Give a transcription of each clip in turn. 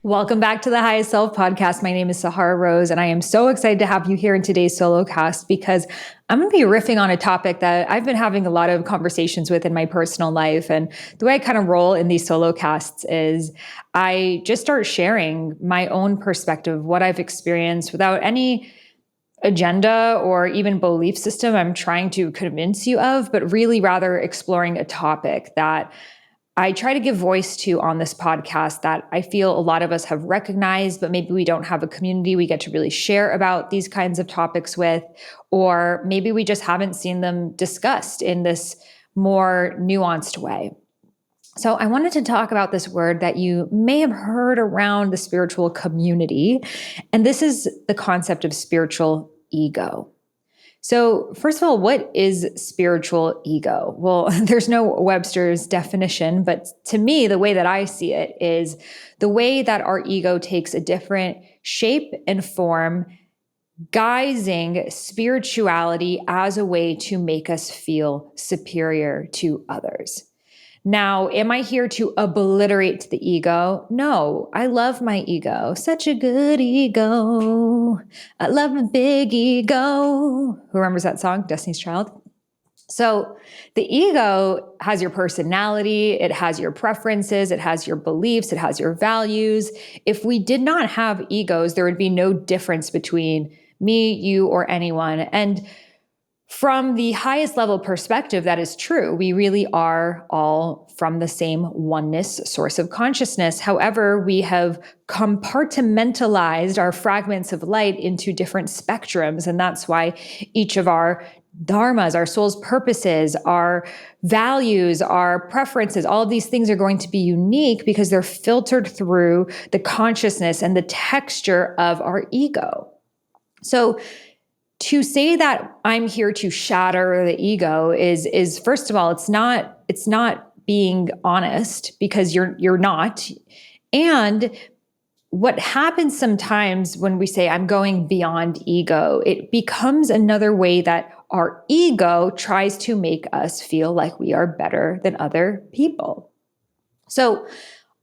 Welcome back to the Highest Self podcast. My name is Sahara Rose, and I am so excited to have you here in today's solo cast because I'm going to be riffing on a topic that I've been having a lot of conversations with in my personal life. And the way I kind of roll in these solo casts is I just start sharing my own perspective, what I've experienced without any agenda or even belief system I'm trying to convince you of, but really rather exploring a topic that I try to give voice to on this podcast that I feel a lot of us have recognized, but maybe we don't have a community we get to really share about these kinds of topics with, or maybe we just haven't seen them discussed in this more nuanced way. So I wanted to talk about this word that you may have heard around the spiritual community, and this is the concept of spiritual ego. So first of all, what is spiritual ego? Well, there's no Webster's definition, but to me, the way that I see it is the way that our ego takes a different shape and form, guising spirituality as a way to make us feel superior to others. Now, am I here to obliterate the ego? No, I love my ego. Such a good ego. I love a big ego. Who remembers that song, Destiny's Child? So the ego has your personality, it has your preferences, it has your beliefs, it has your values. If we did not have egos, there would be no difference between me, you, or anyone. And from the highest level perspective, that is true. We really are all from the same oneness source of consciousness. However, we have compartmentalized our fragments of light into different spectrums. And that's why each of our dharmas, our soul's purposes, our values, our preferences, all of these things are going to be unique because they're filtered through the consciousness and the texture of our ego. So to say that I'm here to shatter the ego is first of all, it's not being honest because you're not. And what happens sometimes when we say I'm going beyond ego, it becomes another way that our ego tries to make us feel like we are better than other people. So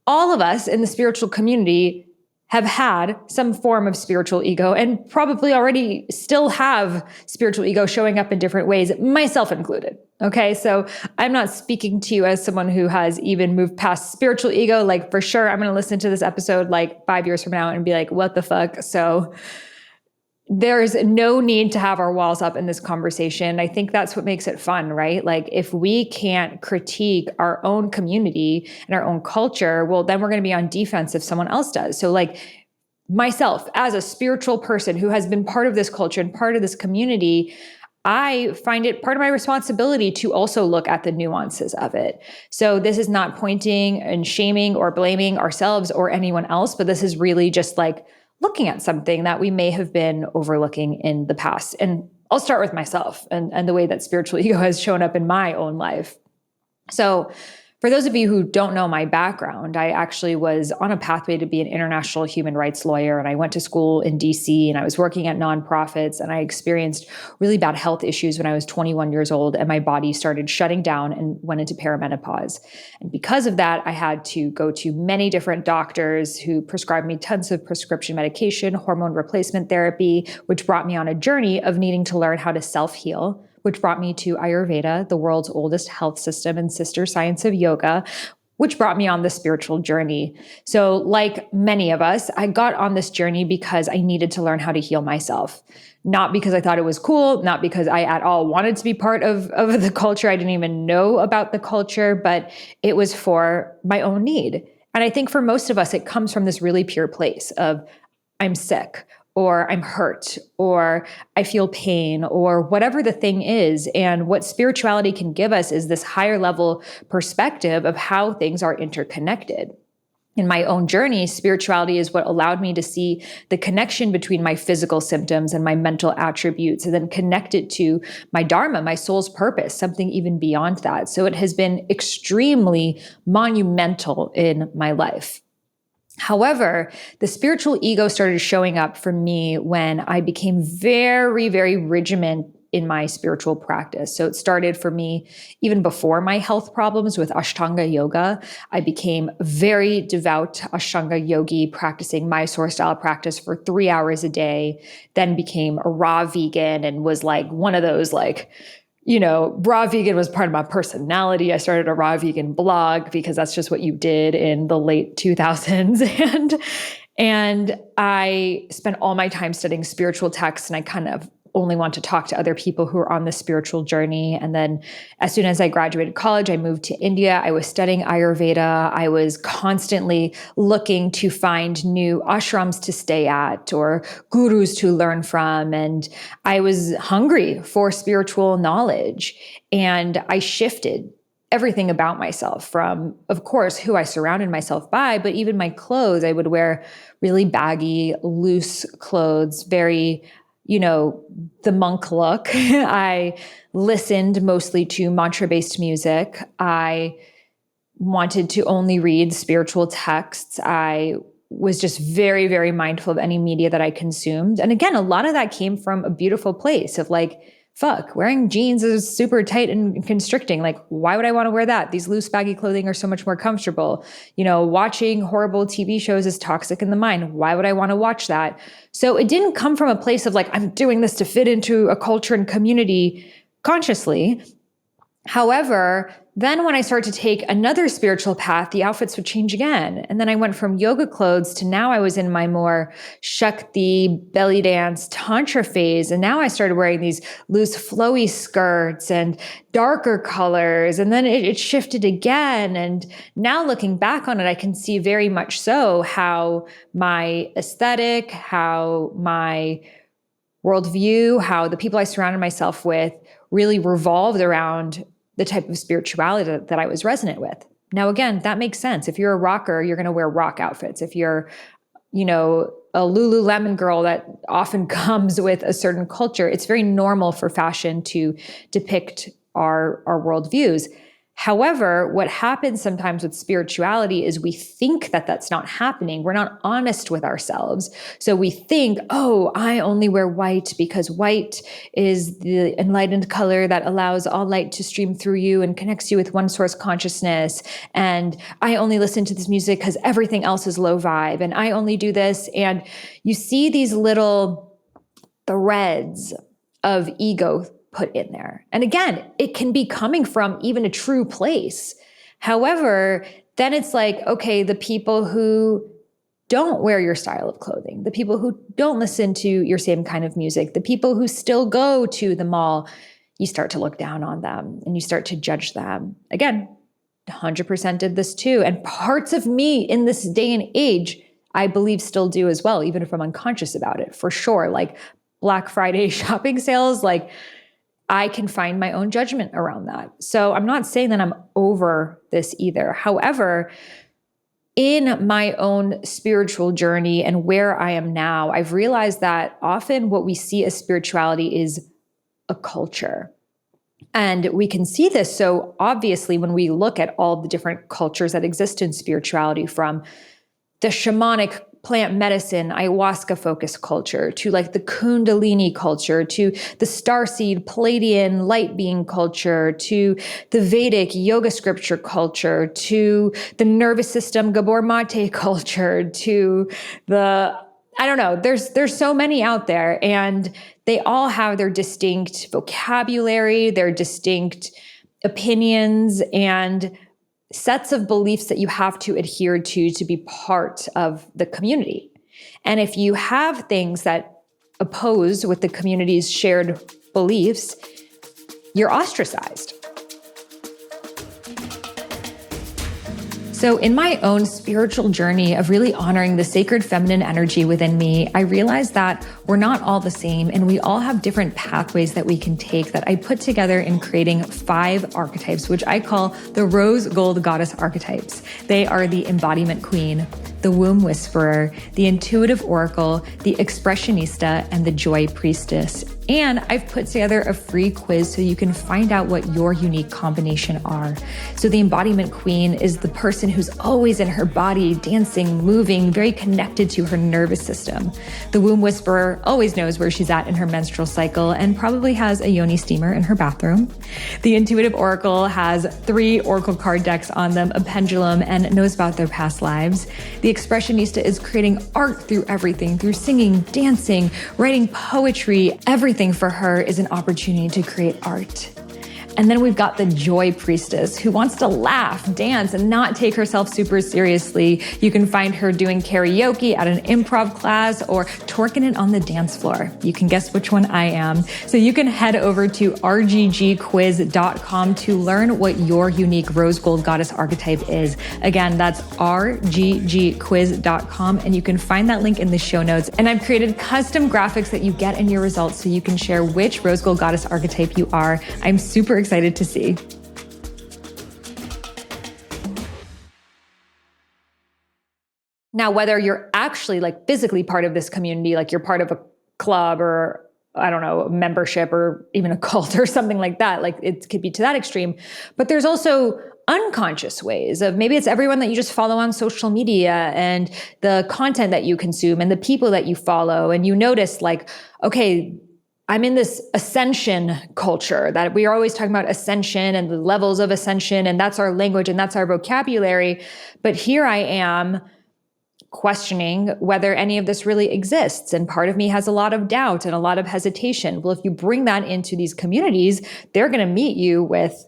all of us in the spiritual community have had some form of spiritual ego and probably already still have spiritual ego showing up in different ways, myself included. Okay, so I'm not speaking to you as someone who has even moved past spiritual ego. Like for sure, I'm going to listen to this episode like 5 years from now and be like, what the fuck? So there's no need to have our walls up in this conversation. I think that's what makes it fun, right? Like if we can't critique our own community and our own culture, well, then we're going to be on defense if someone else does. So like myself as a spiritual person who has been part of this culture and part of this community, I find it part of my responsibility to also look at the nuances of it. So this is not pointing and shaming or blaming ourselves or anyone else, but this is really just like looking at something that we may have been overlooking in the past. And I'll start with myself and the way that spiritual ego has shown up in my own life. So for those of you who don't know my background, I actually was on a pathway to be an international human rights lawyer. And I went to school in DC and I was working at nonprofits and I experienced really bad health issues when I was 21 years old and my body started shutting down and went into perimenopause. And because of that, I had to go to many different doctors who prescribed me tons of prescription medication, hormone replacement therapy, which brought me on a journey of needing to learn how to self-heal, which brought me to Ayurveda, the world's oldest health system and sister science of yoga, which brought me on the spiritual journey. So like many of us, I got on this journey because I needed to learn how to heal myself. Not because I thought it was cool, not because I at all wanted to be part of the culture. I didn't even know about the culture, but it was for my own need. And I think for most of us, it comes from this really pure place of I'm sick, or I'm hurt, or I feel pain, or whatever the thing is. And what spirituality can give us is this higher level perspective of how things are interconnected. In my own journey, spirituality is what allowed me to see the connection between my physical symptoms and my mental attributes, and then connect it to my dharma, my soul's purpose, something even beyond that. So it has been extremely monumental in my life. However, the spiritual ego started showing up for me when I became very, very regimented in my spiritual practice. So it started for me even before my health problems with Ashtanga yoga. I became a very devout Ashtanga yogi, practicing Mysore style practice for 3 hours a day, then became a raw vegan and was like one of those raw vegan was part of my personality. I started a raw vegan blog because that's just what you did in the late 2000s. And I spent all my time studying spiritual texts, and I kind of only want to talk to other people who are on the spiritual journey. And then as soon as I graduated college, I moved to India. I was studying Ayurveda. I was constantly looking to find new ashrams to stay at or gurus to learn from. And I was hungry for spiritual knowledge. And I shifted everything about myself from, of course, who I surrounded myself by, but even my clothes. I would wear really baggy, loose clothes, very the monk look. I listened mostly to mantra-based music. I wanted to only read spiritual texts. I was just very, very mindful of any media that I consumed. And again, a lot of that came from a beautiful place of wearing jeans is super tight and constricting. Why would I want to wear that? These loose, baggy clothing are so much more comfortable. Watching horrible TV shows is toxic in the mind. Why would I want to watch that? So it didn't come from a place of I'm doing this to fit into a culture and community consciously. However, then when I started to take another spiritual path, the outfits would change again. And then I went from yoga clothes to now I was in my more Shakti, belly dance, tantra phase. And now I started wearing these loose, flowy skirts and darker colors. And then it shifted again. And now looking back on it, I can see very much so how my aesthetic, how my worldview, how the people I surrounded myself with really revolved around the type of spirituality that I was resonant with. Now, again, that makes sense. If you're a rocker, you're going to wear rock outfits. If you're, a Lululemon girl that often comes with a certain culture, it's very normal for fashion to depict our worldviews. However, what happens sometimes with spirituality is we think that that's not happening. We're not honest with ourselves. So we think, oh, I only wear white because white is the enlightened color that allows all light to stream through you and connects you with one source consciousness. And I only listen to this music because everything else is low vibe. And I only do this. And you see these little threads of ego put in there. And again, it can be coming from even a true place. However, then it's okay, the people who don't wear your style of clothing, the people who don't listen to your same kind of music, the people who still go to the mall, you start to look down on them and you start to judge them. Again, 100% did this too. And parts of me in this day and age, I believe still do as well, even if I'm unconscious about it, for sure. Black Friday shopping sales, I can find my own judgment around that. So I'm not saying that I'm over this either. However, in my own spiritual journey and where I am now, I've realized that often what we see as spirituality is a culture. And we can see this so obviously when we look at all the different cultures that exist in spirituality, from the shamanic plant medicine, ayahuasca focused culture, to the Kundalini culture, to the starseed Palladian light being culture, to the Vedic yoga scripture culture, to the nervous system Gabor Mate culture, to there's so many out there, and they all have their distinct vocabulary, their distinct opinions, and sets of beliefs that you have to adhere to be part of the community. And if you have things that oppose with the community's shared beliefs, you're ostracized. So in my own spiritual journey of really honoring the sacred feminine energy within me, I realized that we're not all the same and we all have different pathways that we can take that I put together in creating 5 archetypes, which I call the rose gold goddess archetypes. They are the embodiment queen, the womb whisperer, the intuitive oracle, the expressionista, and the joy priestess. And I've put together a free quiz so you can find out what your unique combination are. So the embodiment queen is the person who's always in her body, dancing, moving, very connected to her nervous system. The womb whisperer always knows where she's at in her menstrual cycle and probably has a yoni steamer in her bathroom. The intuitive oracle has 3 oracle card decks on them, a pendulum, and knows about their past lives. The expressionista is creating art through everything, through singing, dancing, writing poetry. Everything for her is an opportunity to create art. And then we've got the joy priestess who wants to laugh, dance, and not take herself super seriously. You can find her doing karaoke at an improv class or twerking it on the dance floor. You can guess which one I am. So you can head over to rggquiz.com to learn what your unique rose gold goddess archetype is. Again, that's rggquiz.com, and you can find that link in the show notes. And I've created custom graphics that you get in your results so you can share which rose gold goddess archetype you are. I'm super excited to see. Now, whether you're actually like physically part of this community, like you're part of a club or I don't know, a membership or even a cult or something like that, like it could be to that extreme, but there's also unconscious ways of maybe it's everyone that you just follow on social media and the content that you consume and the people that you follow. And you notice like, okay, I'm in this ascension culture that we are always talking about ascension and the levels of ascension, and that's our language and that's our vocabulary. But here I am questioning whether any of this really exists. And part of me has a lot of doubt and a lot of hesitation. Well, if you bring that into these communities, they're going to meet you with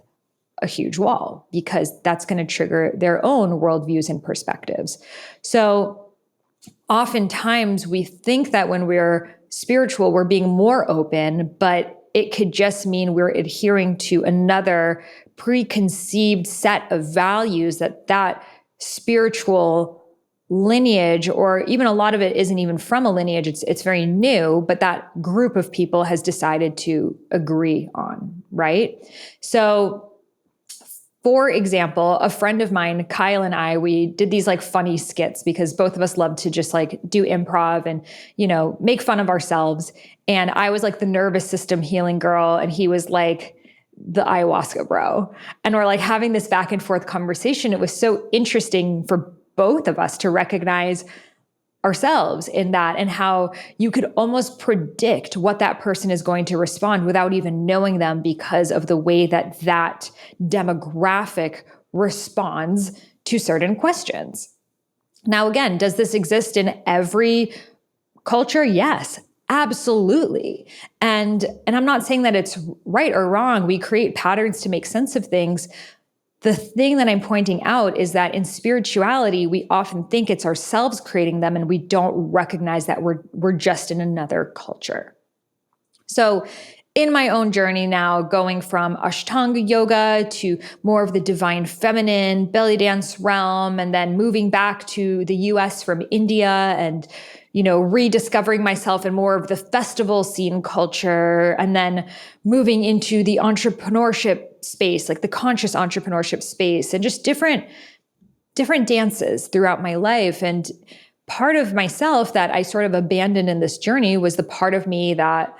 a huge wall because that's going to trigger their own worldviews and perspectives. So oftentimes we think that when we're spiritual, we're being more open, but it could just mean we're adhering to another preconceived set of values that spiritual lineage, or even a lot of it isn't even from a lineage, it's very new, but that group of people has decided to agree on, right? So for example, a friend of mine, Kyle, and I, we did these like funny skits because both of us love to just like do improv and, you know, make fun of ourselves. And I was like the nervous system healing girl, and he was like the ayahuasca bro. And we're like having this back and forth conversation. It was so interesting for both of us to recognize ourselves in that and how you could almost predict what that person is going to respond without even knowing them because of the way that that demographic responds to certain questions. Now, again, does this exist in every culture? Yes, absolutely. And I'm not saying that it's right or wrong. We create patterns to make sense of things. The thing that I'm pointing out is that in spirituality, we often think it's ourselves creating them, and we don't recognize that we're just in another culture. So in my own journey now, going from Ashtanga yoga to more of the divine feminine belly dance realm, and then moving back to the US from India and, you know, rediscovering myself in more of the festival scene culture, and then moving into the entrepreneurship space, like the conscious entrepreneurship space, and just different dances throughout my life. And part of myself that I sort of abandoned in this journey was the part of me that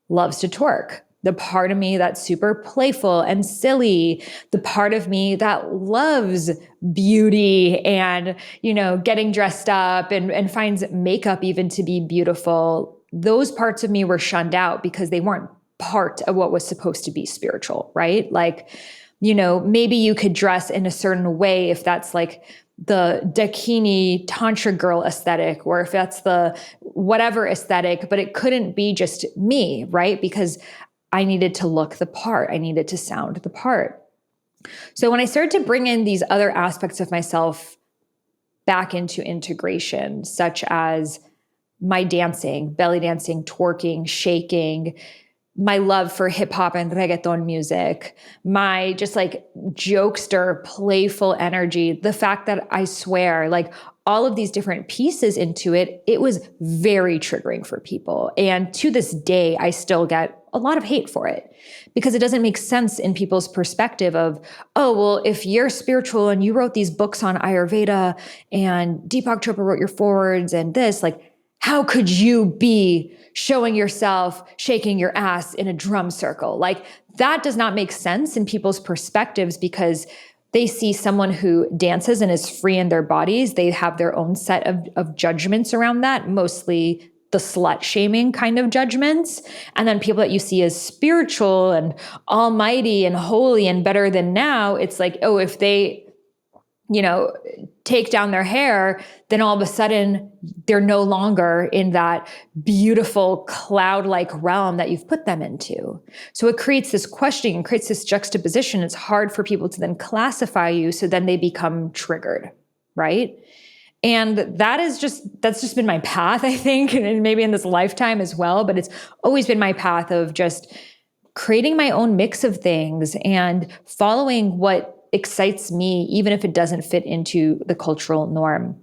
loves to twerk, the part of me that's super playful and silly, the part of me that loves beauty and, you know, getting dressed up and finds makeup even to be beautiful. Those parts of me were shunned out because they weren't part of what was supposed to be spiritual, right? Like, you know, maybe you could dress in a certain way if that's like the Dakini Tantra girl aesthetic, or if that's the whatever aesthetic, but it couldn't be just me, right? Because I needed to look the part. I needed to sound the part. So when I started to bring in these other aspects of myself back into integration, such as my dancing, belly dancing, twerking, shaking, my love for hip hop and reggaeton music, my just like jokester, playful energy, the fact that I swear, like all of these different pieces into it, it was very triggering for people. And to this day, I still get a lot of hate for it because it doesn't make sense in people's perspective of, oh, well, if you're spiritual and you wrote these books on Ayurveda and Deepak Chopra wrote your forwards and this, like, how could you be showing yourself shaking your ass in a drum circle? Like, that does not make sense in people's perspectives, because they see someone who dances and is free in their bodies. They have their own set of judgments around that, mostly the slut shaming kind of judgments. And then people that you see as spiritual and almighty and holy and better than now, it's like, oh, if they, take down their hair, then all of a sudden they're no longer in that beautiful cloud-like realm that you've put them into. So it creates this questioning and creates this juxtaposition. It's hard for people to then classify you. So then they become triggered, right? And that's just been my path, I think, and maybe in this lifetime as well, but it's always been my path of just creating my own mix of things and following what excites me, even if it doesn't fit into the cultural norm.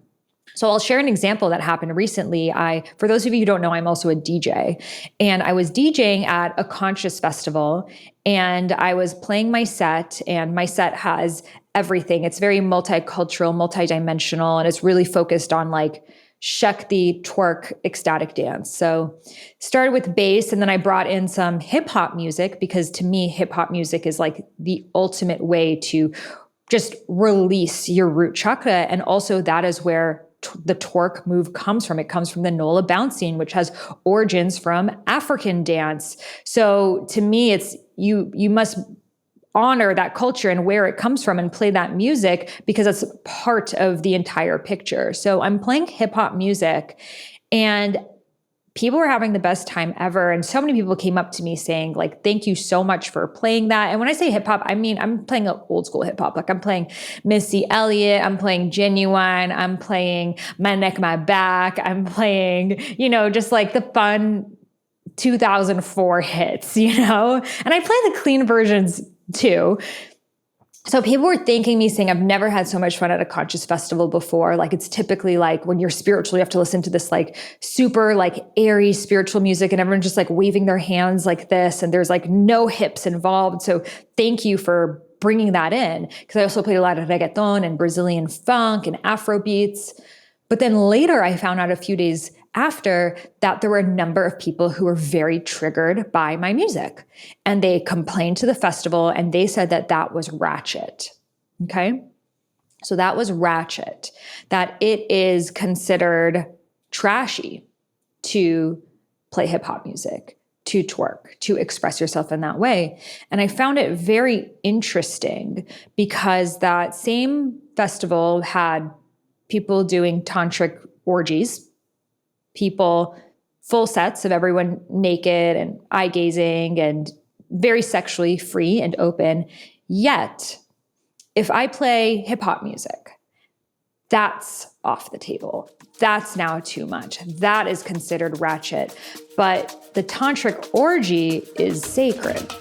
So I'll share an example that happened recently. For those of you who don't know, I'm also a DJ, and I was DJing at a conscious festival, and I was playing my set, and my set has everything. It's very multicultural, multidimensional, and it's really focused on like Shakti twerk ecstatic dance. So started with bass, and then I brought in some hip hop music, because to me, hip hop music is like the ultimate way to just release your root chakra. And also that is where the twerk move comes from. It comes from the Nola bouncing, which has origins from African dance. So to me, it's you must honor that culture and where it comes from and play that music, because that's part of the entire picture. So I'm playing hip hop music, and people were having the best time ever. And so many people came up to me saying like, thank you so much for playing that. And when I say hip hop, I mean, I'm playing old school hip hop. Like, I'm playing Missy Elliott, I'm playing Genuine, I'm playing My Neck, My Back, I'm playing, just like the fun 2004 hits, and I play the clean versions too. So people were thanking me, saying, I've never had so much fun at a conscious festival before. Like, it's typically like when you're spiritual, you have to listen to this like super like airy spiritual music, and everyone's just like waving their hands like this, and there's like no hips involved. So thank you for bringing that in. Because I also played a lot of reggaeton and Brazilian funk and Afro beats. But then later I found out a few days after that there were a number of people who were very triggered by my music, and they complained to the festival, and they said that that was ratchet. Okay. So that was ratchet, that it is considered trashy to play hip hop music, to twerk, to express yourself in that way. And I found it very interesting, because that same festival had people doing tantric orgies, people, full sets of everyone naked and eye gazing and very sexually free and open. Yet, if I play hip hop music, that's off the table. That's now too much. That is considered ratchet. But the tantric orgy is sacred.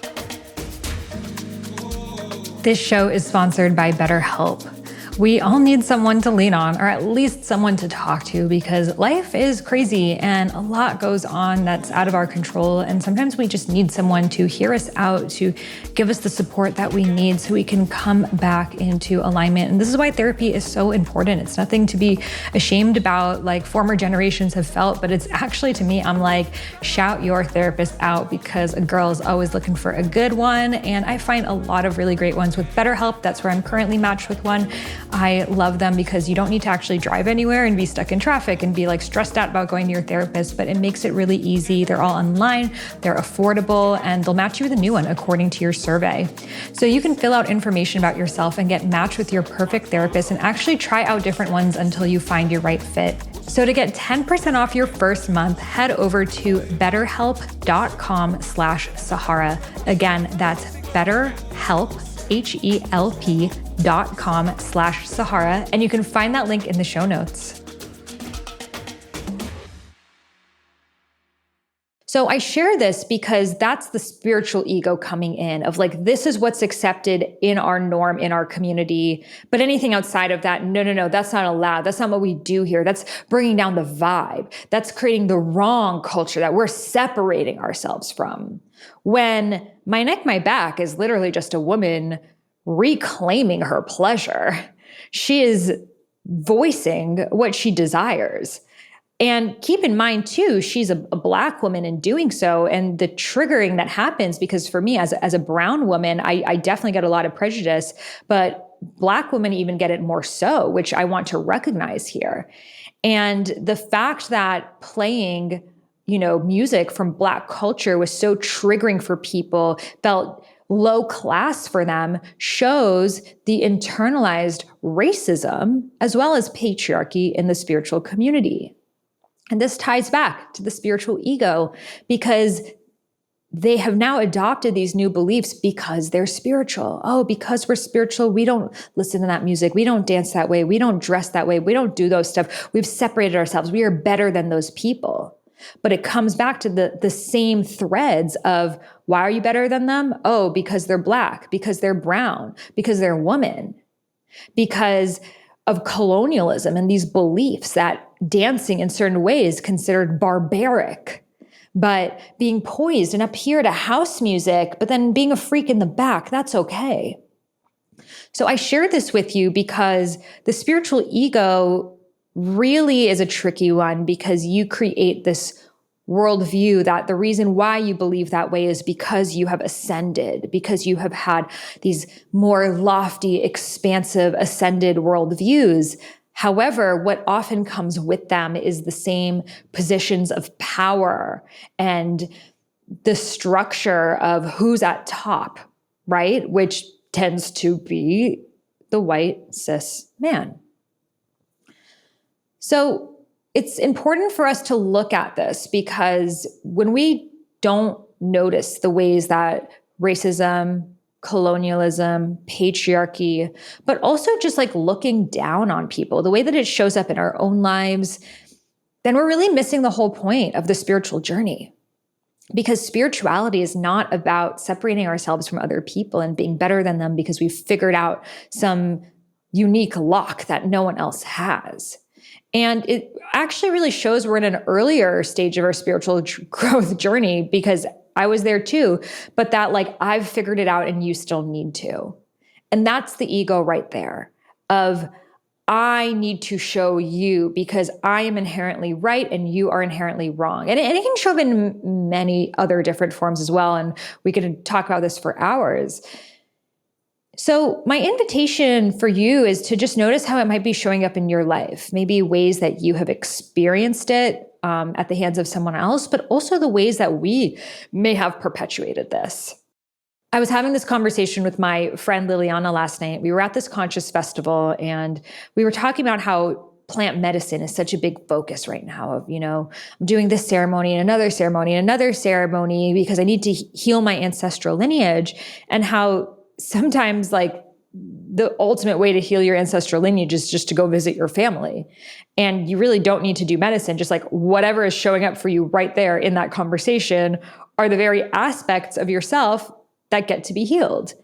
This show is sponsored by BetterHelp. We all need someone to lean on, or at least someone to talk to, because life is crazy and a lot goes on that's out of our control. And sometimes we just need someone to hear us out, to give us the support that we need so we can come back into alignment. And this is why therapy is so important. It's nothing to be ashamed about, like former generations have felt, but it's actually, to me, I'm like, shout your therapist out, because a girl is always looking for a good one. And I find a lot of really great ones with BetterHelp. That's where I'm currently matched with one. I love them because you don't need to actually drive anywhere and be stuck in traffic and be like stressed out about going to your therapist, but it makes it really easy. They're all online, they're affordable, and they'll match you with a new one according to your survey. So you can fill out information about yourself and get matched with your perfect therapist, and actually try out different ones until you find your right fit. So to get 10% off your first month, head over to betterhelp.com/Sahara. Again, that's BetterHelp, HELP.com/Sahara. And you can find that link in the show notes. So I share this because that's the spiritual ego coming in of like, this is what's accepted in our norm, in our community. But anything outside of that, no, that's not allowed. That's not what we do here. That's bringing down the vibe. That's creating the wrong culture that we're separating ourselves from. When My Neck, My Back is literally just a woman reclaiming her pleasure. She is voicing what she desires. And keep in mind too, she's a Black woman in doing so, and the triggering that happens, because for me as a brown woman, I definitely get a lot of prejudice, but Black women even get it more so, which I want to recognize here. And the fact that playing, music from Black culture was so triggering for people, felt low class for them, shows the internalized racism as well as patriarchy in the spiritual community. And this ties back to the spiritual ego, because they have now adopted these new beliefs because they're spiritual. Oh, because we're spiritual, we don't listen to that music. We don't dance that way. We don't dress that way. We don't do those stuff. We've separated ourselves. We are better than those people. But it comes back to the same threads of, why are you better than them? Oh, because they're Black, because they're brown, because they're women, because of colonialism and these beliefs that dancing in certain ways is considered barbaric. But being poised and up here to house music, but then being a freak in the back, that's okay. So I share this with you because the spiritual ego really is a tricky one, because you create this worldview that the reason why you believe that way is because you have ascended, because you have had these more lofty, expansive, ascended worldviews. However, what often comes with them is the same positions of power and the structure of who's at top, right? Which tends to be the white cis man. So it's important for us to look at this, because when we don't notice the ways that racism, colonialism, patriarchy, but also just like looking down on people, the way that it shows up in our own lives, then we're really missing the whole point of the spiritual journey. Because spirituality is not about separating ourselves from other people and being better than them because we've figured out some unique lock that no one else has. And it actually really shows we're in an earlier stage of our spiritual growth journey, because I was there too, but that like, I've figured it out and you still need to. And that's the ego right there of, I need to show you because I am inherently right and you are inherently wrong. And it can show up in many other different forms as well. And we could talk about this for hours. So my invitation for you is to just notice how it might be showing up in your life, maybe ways that you have experienced it at the hands of someone else, but also the ways that we may have perpetuated this. I was having this conversation with my friend Liliana last night. We were at this conscious festival and we were talking about how plant medicine is such a big focus right now of, I'm doing this ceremony and another ceremony and another ceremony because I need to heal my ancestral lineage, and how sometimes like the ultimate way to heal your ancestral lineage is just to go visit your family. And you really don't need to do medicine. Just like whatever is showing up for you right there in that conversation are the very aspects of yourself that get to be healed.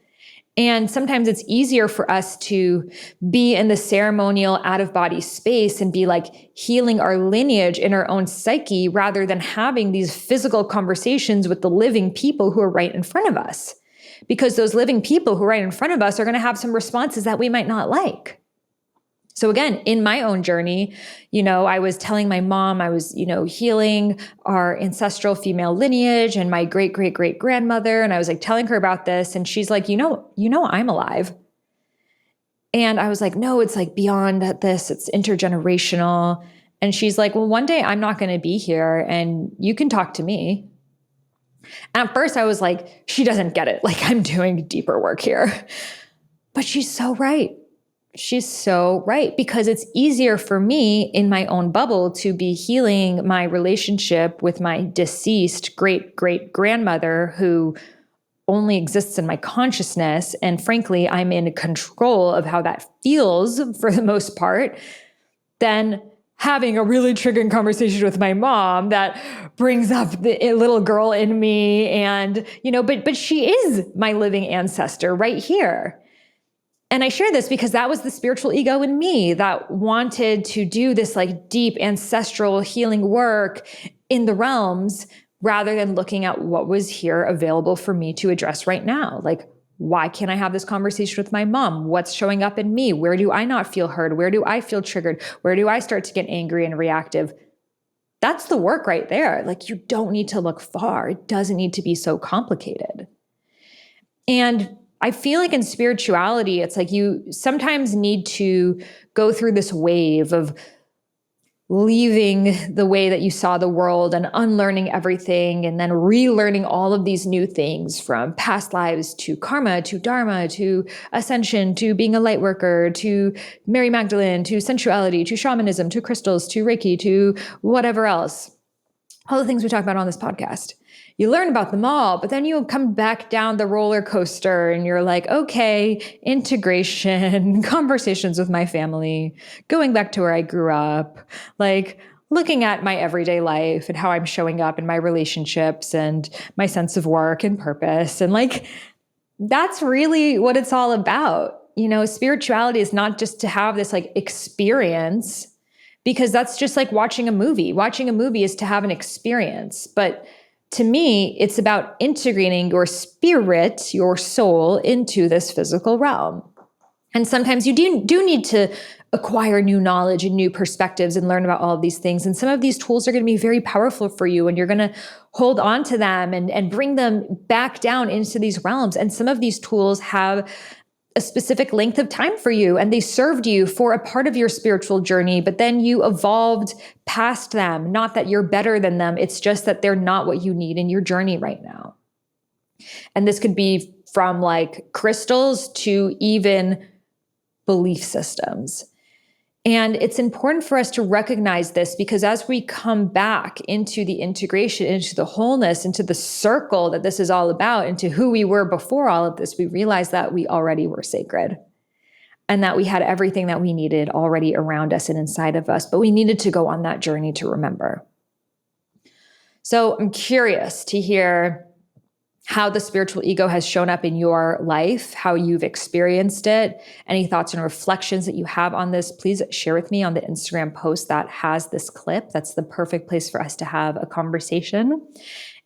And sometimes it's easier for us to be in the ceremonial out-of-body space and be like healing our lineage in our own psyche rather than having these physical conversations with the living people who are right in front of us. Because those living people who are right in front of us are going to have some responses that we might not like. So again, in my own journey, I was telling my mom I was, healing our ancestral female lineage and my great, great, great grandmother. And I was like telling her about this. And she's like, I'm alive. And I was like, no, it's like beyond this. It's intergenerational. And she's like, well, one day I'm not going to be here and you can talk to me. And at first I was like, she doesn't get it. Like I'm doing deeper work here. But she's so right. She's so right, because it's easier for me in my own bubble to be healing my relationship with my deceased great great grandmother who only exists in my consciousness. And frankly, I'm in control of how that feels for the most part, than having a really triggering conversation with my mom that brings up the little girl in me. And, but she is my living ancestor right here. And I share this because that was the spiritual ego in me that wanted to do this like deep ancestral healing work in the realms rather than looking at what was here available for me to address right now. Like, why can't I have this conversation with my mom? What's showing up in me? Where do I not feel heard? Where do I feel triggered? Where do I start to get angry and reactive? That's the work right there. Like, you don't need to look far. It doesn't need to be so complicated. And I feel like in spirituality, it's like you sometimes need to go through this wave of leaving the way that you saw the world and unlearning everything and then relearning all of these new things, from past lives to karma to dharma to ascension to being a light worker to Mary Magdalene to sensuality to shamanism to crystals to Reiki to whatever else. All the things we talk about on this podcast. You learn about them all, but then you come back down the roller coaster and you're like, okay, integration, conversations with my family, going back to where I grew up, like looking at my everyday life and how I'm showing up in my relationships and my sense of work and purpose. And like, that's really what it's all about. You know, spirituality is not just to have this like experience, because that's just like watching a movie. Watching a movie is to have an experience. But to me, it's about integrating your spirit, your soul, into this physical realm. And sometimes you do need to acquire new knowledge and new perspectives and learn about all of these things. And some of these tools are going to be very powerful for you, and you're going to hold on to them and bring them back down into these realms. And some of these tools have a specific length of time for you, and they served you for a part of your spiritual journey, but then you evolved past them. Not that you're better than them. It's just that they're not what you need in your journey right now. And this could be from like crystals to even belief systems. And it's important for us to recognize this, because as we come back into the integration, into the wholeness, into the circle that this is all about, into who we were before all of this, we realize that we already were sacred and that we had everything that we needed already around us and inside of us, but we needed to go on that journey to remember. So I'm curious to hear how the spiritual ego has shown up in your life, how you've experienced it, any thoughts and reflections that you have on this. Please share with me on the Instagram post that has this clip. That's the perfect place for us to have a conversation.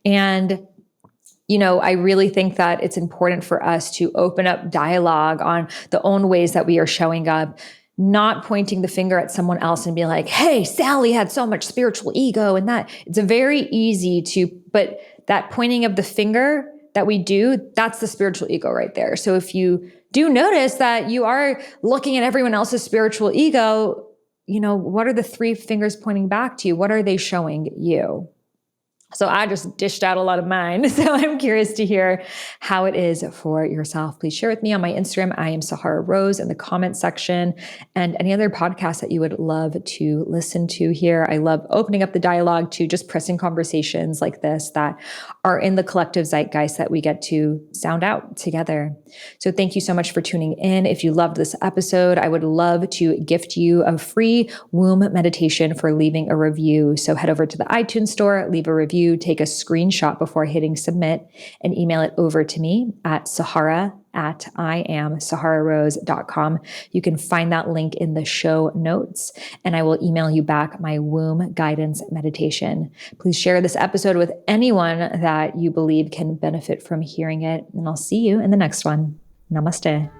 And, you know, I really think that it's important for us to open up dialogue on the own ways that we are showing up, not pointing the finger at someone else and being like, hey, Sally had so much spiritual ego and that. It's very easy but that pointing of the finger that we do, that's the spiritual ego right there. So if you do notice that you are looking at everyone else's spiritual ego, you know, what are the three fingers pointing back to you? What are they showing you? So I just dished out a lot of mine. So I'm curious to hear how it is for yourself. Please share with me on my Instagram. I am Sahara Rose, in the comment section, and any other podcasts that you would love to listen to here. I love opening up the dialogue to just pressing conversations like this that are in the collective zeitgeist that we get to sound out together. So thank you so much for tuning in. If you loved this episode, I would love to gift you a free womb meditation for leaving a review. So head over to the iTunes store, leave a review, take a screenshot before hitting submit, and email it over to me at sahara@iamsahararose.com. You can find that link in the show notes, and I will email you back my womb guidance meditation. Please share this episode with anyone that you believe can benefit from hearing it, and I'll see you in the next one. Namaste.